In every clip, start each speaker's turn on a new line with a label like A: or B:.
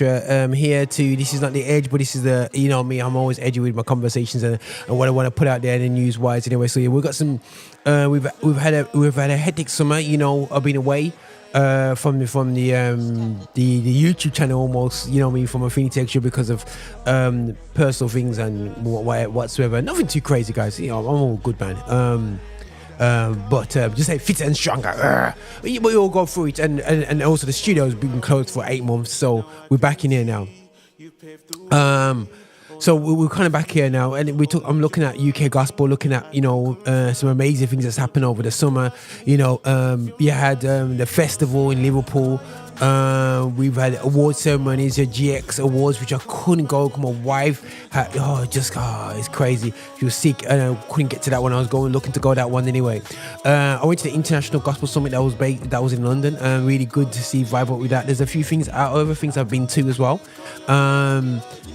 A: Extra here to This Is Not The Edge, but this is the, you know me, I'm always edgy with my conversations and what I want to put out there in the news wise anyway. So yeah, we've got some we've had a hectic summer, you know. I've been away from the YouTube channel almost, you know me, from Affinity Extra because of personal things and whatsoever. Nothing too crazy, guys, you know. I'm all good, man. But just say fitter and stronger. We all go through it, and also the studio's been closed for 8 months, so we're back in here now. So we're kind of back here now, and I'm looking at UK gospel, looking at, you know, some amazing things that's happened over the summer. You know, you had the festival in Liverpool. We've had award ceremonies, the GX Awards, which I couldn't go because my wife had, it's crazy. She was sick and I couldn't get to that one. I was looking to go that one anyway. I went to the International Gospel Summit that was in London. Really good to see vibe up with that. There's a few things, other things I've been to as well.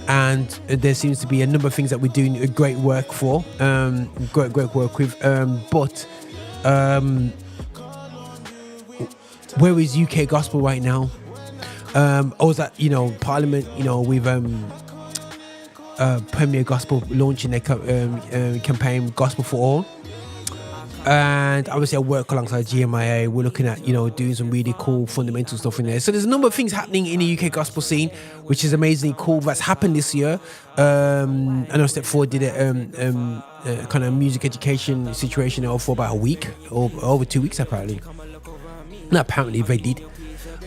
A: And there seems to be a number of things that we're doing great work for, great work with. But where is UK gospel right now? I was at, you know, Parliament, you know, with Premier Gospel launching their campaign Gospel for All, and obviously I work alongside GMIA. We're looking at, you know, doing some really cool fundamental stuff in there. So there's a number of things happening in the UK gospel scene, which is amazingly cool. That's happened this year. I know Step Forward did a kind of music education situation for about a week or over 2 weeks apparently. No, apparently they did.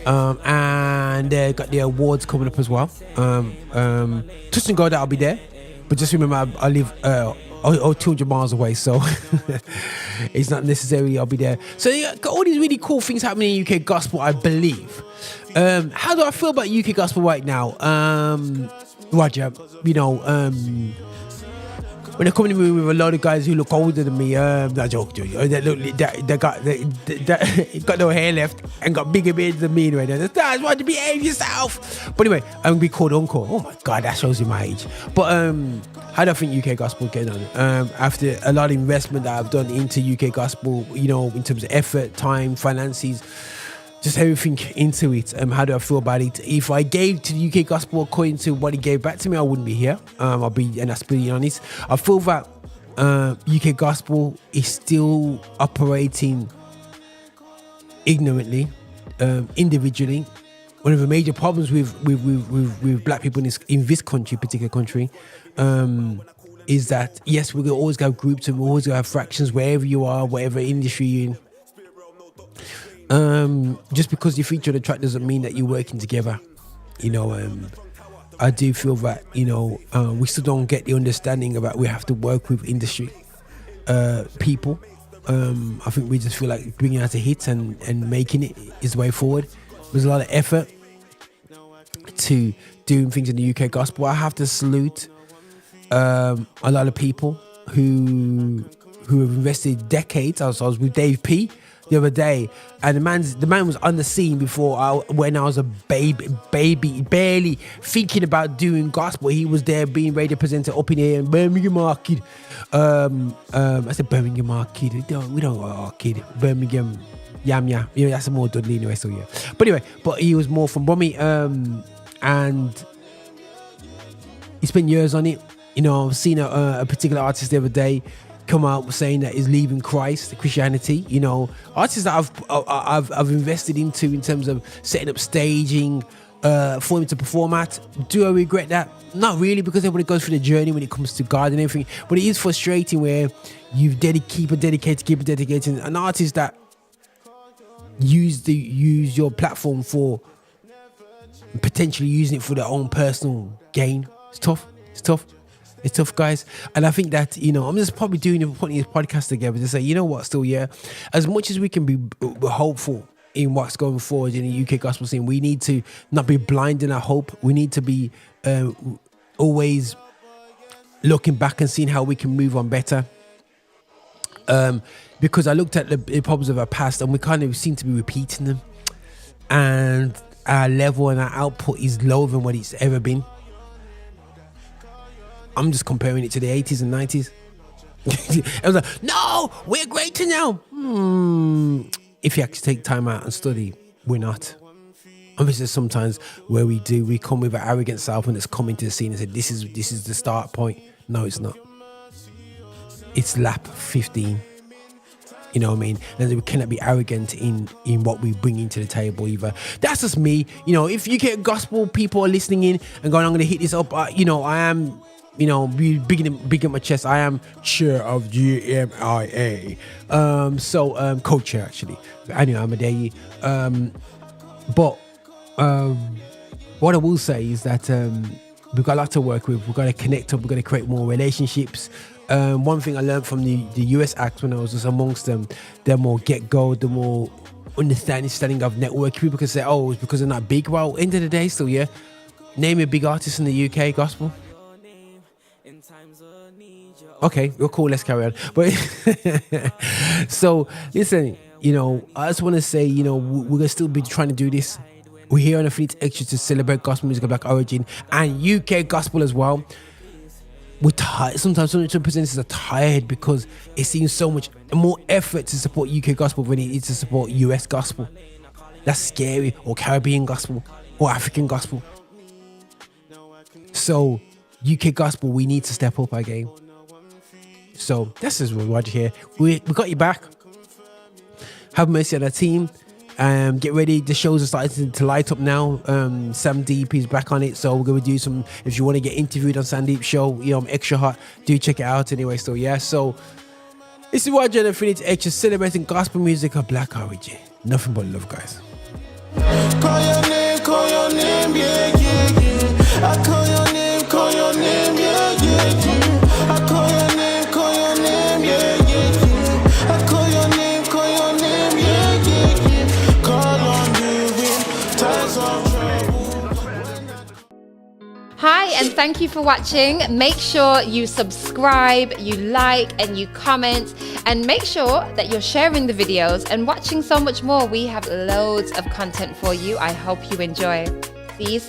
A: And they got the awards coming up as well. Trust and God that I'll be there, but just remember I live 200 miles away, so it's not necessarily I'll be there. So yeah, got all these really cool things happening in UK gospel, I believe. How do I feel about UK gospel right now? Roger, you know, when they're coming in with a lot of guys who look older than me, that joke, dude. They got no hair left and got bigger beards than me anyway. That's why you behave yourself. But anyway, I'm gonna be called uncle. Oh my god, that shows you my age. But how do I think UK gospel getting on? After a lot of investment that I've done into UK gospel, you know, in terms of effort, time, finances, just everything into it. How do I feel about it? If I gave to the UK gospel according to what he gave back to me, I wouldn't be here. And that's being honest. I feel that UK gospel is still operating ignorantly, individually. One of the major problems with black people in this country, particular country, is that yes, we're gonna always have groups and we're always gonna have fractions wherever you are, whatever industry you're in. Just because you feature the track doesn't mean that you're working together. You know, I do feel that, you know, we still don't get the understanding about we have to work with industry people. I think we just feel like bringing out a hit and making it is the way forward. There's a lot of effort to doing things in the UK gospel. I have to salute a lot of people who have invested decades. I was with Dave P the other day, and the man was on the scene before when I was a baby, barely thinking about doing gospel. He was there being radio presenter up in here in Birmingham Market. I said Birmingham Market. We don't Market. Birmingham. Yeah, that's a more Dudley anyway. So yeah, but anyway, he was more from Bromley, and he spent years on it. You know, I've seen a particular artist the other day come out saying that he's leaving Christianity. You know, artists that I've invested into in terms of setting up staging for him to perform at. Do I regret that? Not really, because everybody goes through the journey when it comes to God and everything. But it is frustrating where you keep it dedicated. An artist that use your platform for potentially using it for their own personal gain. It's tough, guys. And I think that, you know, I'm just probably putting this podcast together to say, you know what, still, yeah, as much as we can be hopeful in what's going forward in the UK gospel scene, we need to not be blind in our hope. We need to be always looking back and seeing how we can move on better. Because I looked at the problems of our past and we kind of seem to be repeating them. And our level and our output is lower than what it's ever been. I'm just comparing it to the 80s and 90s. I was like, no, we're greater now. If you actually take time out and study, we're not. Obviously, sometimes where we come with an arrogant self and it's coming to the scene and say, this is the start point. No, it's not. It's lap 15. You know what I mean? And we cannot be arrogant in what we bring into the table either. That's just me. You know, if UK gospel people are listening in and going, I'm going to hit this up. You know, I am, you know, big in my chest. I am chair of GMIA. Co-chair actually. Anyway, I'm a day. But what I will say is that we've got a lot to work with. We've got to connect up. We've got to create more relationships. One thing I learned from the US acts when I was just amongst them, they're more get-go, the more understanding of networking. People can say, oh, it's because they're not big. Well, end of the day, still, yeah. Name a big artist in the UK gospel. Okay, we're cool. Let's carry on. But so, listen, you know, I just want to say, you know, we're going to still be trying to do this. We're here on Affinity Extra to celebrate gospel music of Black origin and UK gospel as well. We're tired. Sometimes some presenters are tired because it seems so much more effort to support UK gospel than it is to support US gospel. That's scary. Or Caribbean gospel. Or African gospel. So, UK gospel, we need to step up our game. So, this is Roger here. We got you back. Have mercy on our team. Get ready. The shows are starting to light up now. Sam Deep is back on it, so we're gonna do some. If you want to get interviewed on Sam Deep's show, you know, I'm extra hot. Do check it out anyway. So yeah. So this is Roger and Affinity Extra celebrating gospel music of Black origin. Nothing but love, guys. Call your name, yeah, yeah, yeah. I call your name, yeah, yeah, yeah. I call your name, yeah, yeah, yeah. I call your name, yeah, yeah, yeah. Call on you in times of trouble.
B: Hi, and thank you for watching. Make sure you subscribe, you like, and you comment, and make sure that you're sharing the videos and watching so much more. We have loads of content for you. I hope you enjoy. See you soon.